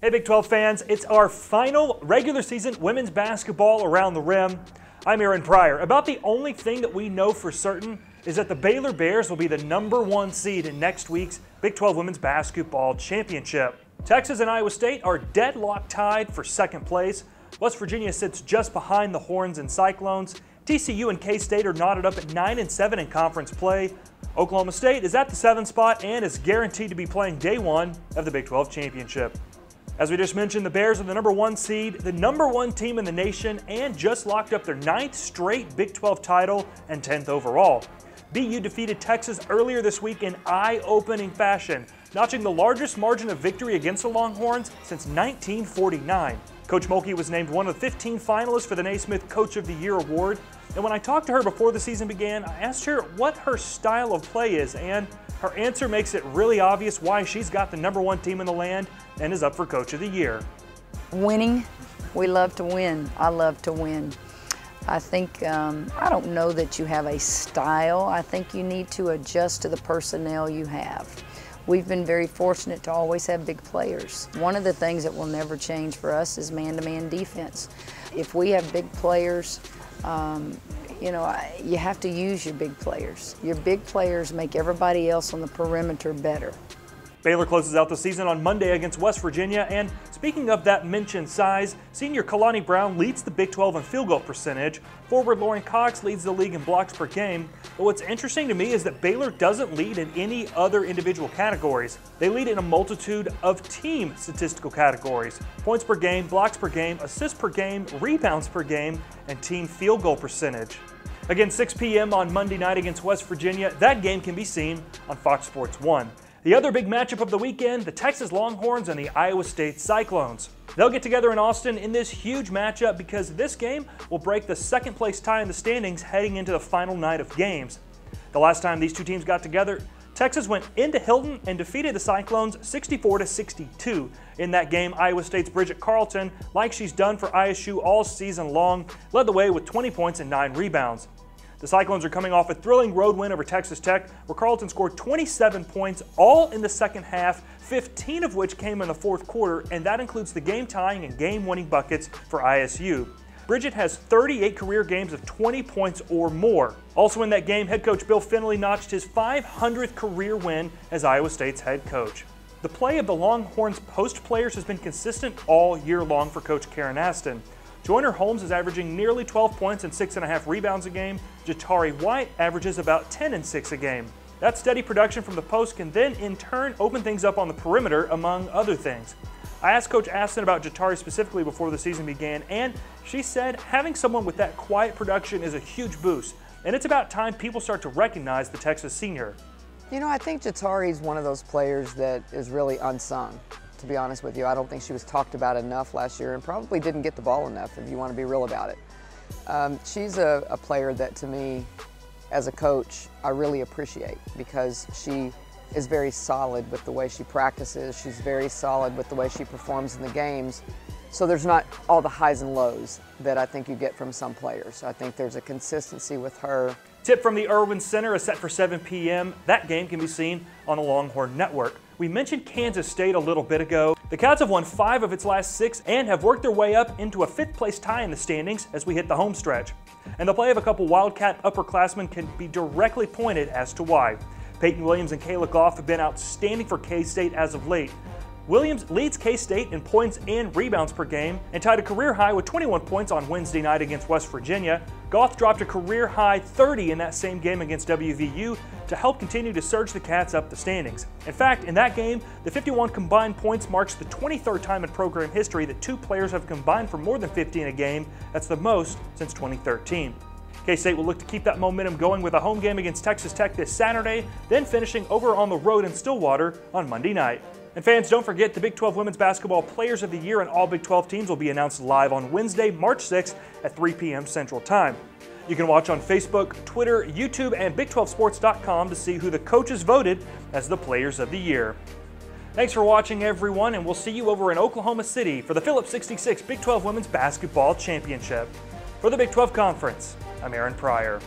Hey Big 12 fans, it's our final regular season women's basketball around the rim. I'm Aaron Pryor. About the only thing that we know for certain is that the Baylor Bears will be the #1 seed in next week's Big 12 Women's Basketball Championship. Texas and Iowa State are deadlock tied for second place. West Virginia sits just behind the Horns and Cyclones. TCU and K-State are knotted up at 9 and 7 in conference play. Oklahoma State is at the 7th spot and is guaranteed to be playing day one of the Big 12 Championship. As we just mentioned, the Bears are the #1 seed, the #1 team in the nation, and just locked up their 9th straight Big 12 title and 10th overall. BU defeated Texas earlier this week in eye-opening fashion, notching the largest margin of victory against the Longhorns since 1949. Coach Mulkey was named one of the 15 finalists for the Naismith Coach of the Year award. And when I talked to her before the season began, I asked her what her style of play is, and her answer makes it really obvious why she's got the #1 team in the land and is up for Coach of the Year. Winning. We love to win. I love to win. I think, I don't know that you have a style. I think you need to adjust to the personnel you have. We've been very fortunate to always have big players. One of the things that will never change for us is man-to-man defense. If we have big players, you have to use your big players. Your big players make everybody else on the perimeter better. Baylor closes out the season on Monday against West Virginia, and speaking of that mentioned size, senior Kalani Brown leads the Big 12 in field goal percentage. Forward Lauren Cox leads the league in blocks per game. But what's interesting to me is that Baylor doesn't lead in any other individual categories. They lead in a multitude of team statistical categories: points per game, blocks per game, assists per game, rebounds per game, and team field goal percentage. Again, 6 p.m. on Monday night against West Virginia. That game can be seen on Fox Sports 1. The other big matchup of the weekend, the Texas Longhorns and the Iowa State Cyclones. They'll get together in Austin in this huge matchup because this game will break the second place tie in the standings heading into the final night of games. The last time these two teams got together, Texas went into Hilton and defeated the Cyclones 64-62. In that game, Iowa State's Bridget Carlton, like she's done for ISU all season long, led the way with 20 points and 9 rebounds. The Cyclones are coming off a thrilling road win over Texas Tech, where Carlton scored 27 points, all in the second half, 15 of which came in the fourth quarter, and that includes the game-tying and game-winning buckets for ISU. Bridget has 38 career games of 20 points or more. Also in that game, head coach Bill Finley notched his 500th career win as Iowa State's head coach. The play of the Longhorns post players has been consistent all year long for Coach Karen Aston. Joyner Holmes is averaging nearly 12 points and 6.5 rebounds a game. Jatari White averages about 10 and 6 a game. That steady production from the post can then in turn open things up on the perimeter, among other things. I asked Coach Aston about Jatari specifically before the season began, and she said having someone with that quiet production is a huge boost, and it's about time people start to recognize the Texas senior. You know, I think Jatari is one of those players that is really unsung. To be honest with you, I don't think she was talked about enough last year and probably didn't get the ball enough, if you want to be real about it. She's a player that, to me, as a coach, I really appreciate because she is very solid with the way she practices. She's very solid with the way she performs in the games. So there's not all the highs and lows that I think you get from some players. I think there's a consistency with her. Tip from the Irwin Center is set for 7 p.m. That game can be seen on the Longhorn Network. We mentioned Kansas State a little bit ago. The Cats have won 5 of its last 6 and have worked their way up into a 5th place tie in the standings as we hit the home stretch. And the play of a couple Wildcat upperclassmen can be directly pointed as to why. Peyton Williams and Kayla Goff have been outstanding for K-State as of late. Williams leads K-State in points and rebounds per game and tied a career high with 21 points on Wednesday night against West Virginia. Goff dropped a career high 30 in that same game against WVU to help continue to surge the Cats up the standings. In fact, in that game, the 51 combined points marks the 23rd time in program history that 2 players have combined for more than 50 in a game. That's the most since 2013. K-State will look to keep that momentum going with a home game against Texas Tech this Saturday, then finishing over on the road in Stillwater on Monday night. And fans, don't forget the Big 12 Women's Basketball Players of the Year and all Big 12 teams will be announced live on Wednesday, March 6th at 3 p.m. Central Time. You can watch on Facebook, Twitter, YouTube, and Big12Sports.com to see who the coaches voted as the Players of the Year. Thanks for watching, everyone, and we'll see you over in Oklahoma City for the Phillips 66 Big 12 Women's Basketball Championship. For the Big 12 Conference, I'm Aaron Pryor.